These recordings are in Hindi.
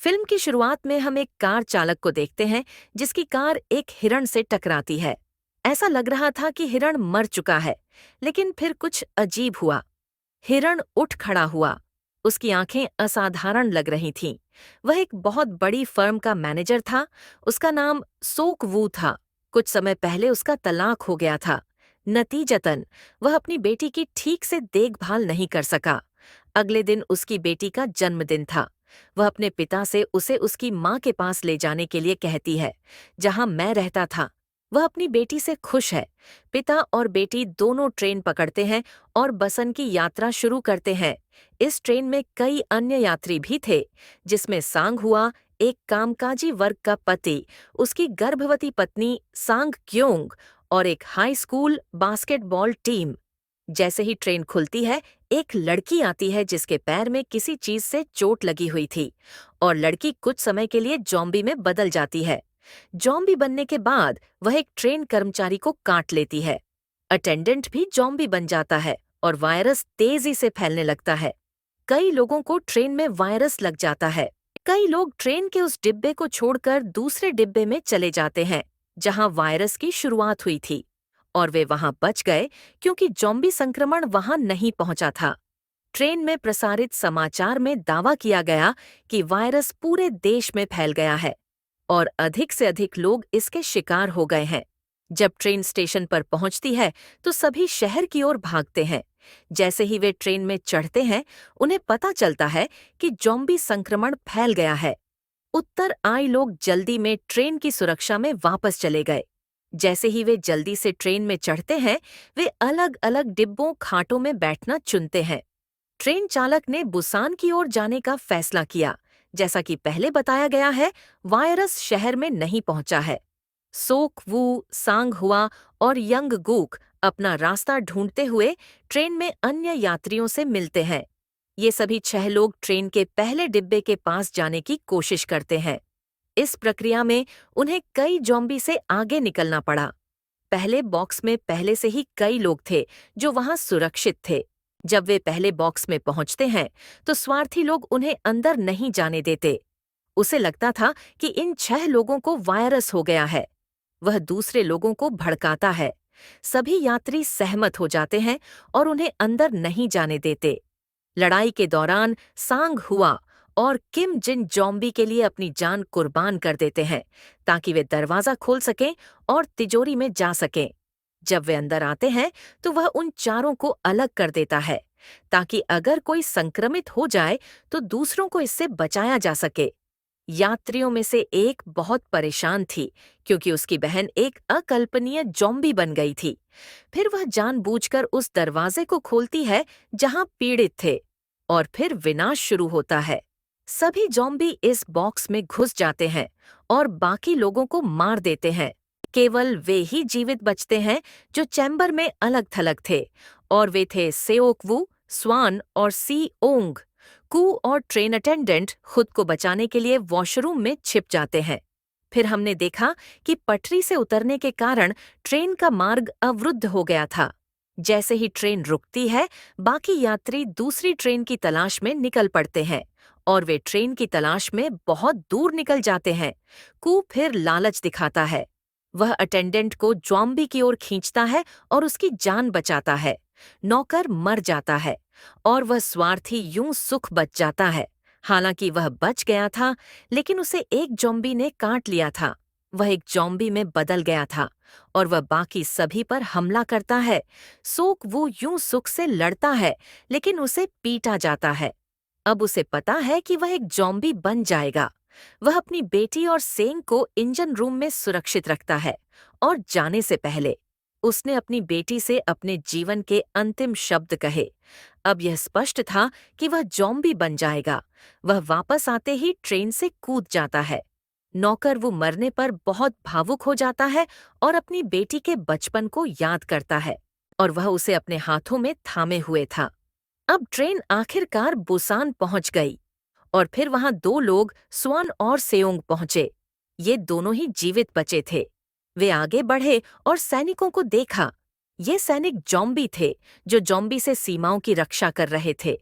फिल्म की शुरुआत में हम एक कार चालक को देखते हैं जिसकी कार एक हिरण से टकराती है। ऐसा लग रहा था कि हिरण मर चुका है, लेकिन फिर कुछ अजीब हुआ। हिरण उठ खड़ा हुआ। उसकी आंखें असाधारण लग रही थीं। वह एक बहुत बड़ी फर्म का मैनेजर था। उसका नाम सोक वू था। कुछ समय पहले उसका तलाक हो गया था। नतीजतन वह अपनी बेटी की ठीक से देखभाल नहीं कर सका। अगले दिन उसकी बेटी का जन्मदिन था। वह अपने पिता से उसे उसकी माँ के पास ले जाने के लिए कहती है, जहाँ मैं रहता था। वह अपनी बेटी से खुश है। पिता और बेटी दोनों ट्रेन पकड़ते हैं और बसन की यात्रा शुरू करते हैं। इस ट्रेन में कई अन्य यात्री भी थे, जिसमें सांग हुआ, एक कामकाजी वर्ग का पति, उसकी गर्भवती पत्नी सांग क्योंग और एक हाई स्कूल बास्केटबॉल टीम। जैसे ही ट्रेन खुलती है, एक लड़की आती है जिसके पैर में किसी चीज से चोट लगी हुई थी, और लड़की कुछ समय के लिए जॉम्बी में बदल जाती है। जॉम्बी बनने के बाद वह एक ट्रेन कर्मचारी को काट लेती है। अटेंडेंट भी जॉम्बी बन जाता है और वायरस तेजी से फैलने लगता है। कई लोगों को ट्रेन में वायरस लग जाता है। कई लोग ट्रेन के उस डिब्बे को छोड़कर दूसरे डिब्बे में चले जाते हैं जहां वायरस की शुरुआत हुई थी, और वे वहां बच गए क्योंकि जॉम्बी संक्रमण वहां नहीं पहुंचा था। ट्रेन में प्रसारित समाचार में दावा किया गया कि वायरस पूरे देश में फैल गया है और अधिक से अधिक लोग इसके शिकार हो गए हैं। जब ट्रेन स्टेशन पर पहुंचती है तो सभी शहर की ओर भागते हैं। जैसे ही वे ट्रेन में चढ़ते हैं, उन्हें पता चलता है कि जॉम्बी संक्रमण फैल गया है। उत्तर आए लोग जल्दी में ट्रेन की सुरक्षा में वापस चले गए। जैसे ही वे जल्दी से ट्रेन में चढ़ते हैं, वे अलग अलग डिब्बों खाटों में बैठना चुनते हैं। ट्रेन चालक ने बुसान की ओर जाने का फैसला किया। जैसा कि पहले बताया गया है, वायरस शहर में नहीं पहुंचा है। सोक वू, सांग हुआ और यंग गूक अपना रास्ता ढूंढते हुए ट्रेन में अन्य यात्रियों से मिलते हैं। ये सभी 6 लोग ट्रेन के पहले डिब्बे के पास जाने की कोशिश करते हैं। इस प्रक्रिया में उन्हें कई जॉम्बी से आगे निकलना पड़ा। पहले बॉक्स में पहले से ही कई लोग थे जो वहां सुरक्षित थे। जब वे पहले बॉक्स में पहुंचते हैं तो स्वार्थी लोग उन्हें अंदर नहीं जाने देते। उसे लगता था कि इन 6 लोगों को वायरस हो गया है। वह दूसरे लोगों को भड़काता है। सभी यात्री सहमत हो जाते हैं और उन्हें अंदर नहीं जाने देते। लड़ाई के दौरान सांग हुआ और किम जिन जॉम्बी के लिए अपनी जान कुर्बान कर देते हैं ताकि वे दरवाजा खोल सकें और तिजोरी में जा सकें। जब वे अंदर आते हैं तो वह उन चारों को अलग कर देता है ताकि अगर कोई संक्रमित हो जाए तो दूसरों को इससे बचाया जा सके। यात्रियों में से एक बहुत परेशान थी क्योंकि उसकी बहन एक अकल्पनीय जॉम्बी बन गई थी। फिर वह जानबूझकर उस दरवाजे को खोलती है जहां पीड़ित थे, और फिर विनाश शुरू होता है। सभी जॉम्बी इस बॉक्स में घुस जाते हैं और बाकी लोगों को मार देते हैं। केवल वे ही जीवित बचते हैं जो चैम्बर में अलग थलग थे, और वे थे सेओक वू, स्वान और सी ओंग। कू और ट्रेन अटेंडेंट खुद को बचाने के लिए वॉशरूम में छिप जाते हैं। फिर हमने देखा कि पटरी से उतरने के कारण ट्रेन का मार्ग अवरुद्ध हो गया था। जैसे ही ट्रेन रुकती है, बाकी यात्री दूसरी ट्रेन की तलाश में निकल पड़ते हैं और वे ट्रेन की तलाश में बहुत दूर निकल जाते हैं। कू फिर लालच दिखाता है। वह अटेंडेंट को जॉम्बी की ओर खींचता है और उसकी जान बचाता है। नौकर मर जाता है और वह स्वार्थी यूं सुख बच जाता है। हालांकि वह बच गया था, लेकिन उसे एक जॉम्बी ने काट लिया था। वह एक जॉम्बी में बदल गया था और वह बाकी सभी पर हमला करता है। सोक वो यूं सुख से लड़ता है, लेकिन उसे पीटा जाता है। अब उसे पता है कि वह एक जॉम्बी बन जाएगा। वह अपनी बेटी और सेंग को इंजन रूम में सुरक्षित रखता है, और जाने से पहले उसने अपनी बेटी से अपने जीवन के अंतिम शब्द कहे। अब यह स्पष्ट था कि वह जॉम्बी बन जाएगा। वह वापस आते ही ट्रेन से कूद जाता है। नौकर वो मरने पर बहुत भावुक हो जाता है और अपनी बेटी के बचपन को याद करता है, और वह उसे अपने हाथों में थामे हुए था। अब ट्रेन आखिरकार बुसान पहुंच गई, और फिर वहां 2 लोग, स्वान और सेओंग, पहुंचे। ये दोनों ही जीवित बचे थे। वे आगे बढ़े और सैनिकों को देखा। ये सैनिक जॉम्बी थे, जो जॉम्बी से सीमाओं की रक्षा कर रहे थे।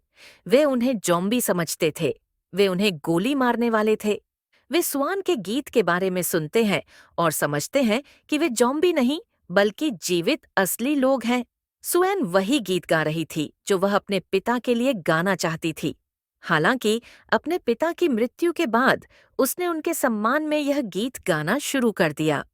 वे उन्हें जॉम्बी समझते थे। वे उन्हें गोली मारने वाले थे। वे स्वान के गीत के बारे में सुनते हैं और समझते हैं कि वे जॉम्बी नहीं बल्कि जीवित असली लोग हैं। सुएन वही गीत गा रही थी जो वह अपने पिता के लिए गाना चाहती थी। हालांकि अपने पिता की मृत्यु के बाद उसने उनके सम्मान में यह गीत गाना शुरू कर दिया।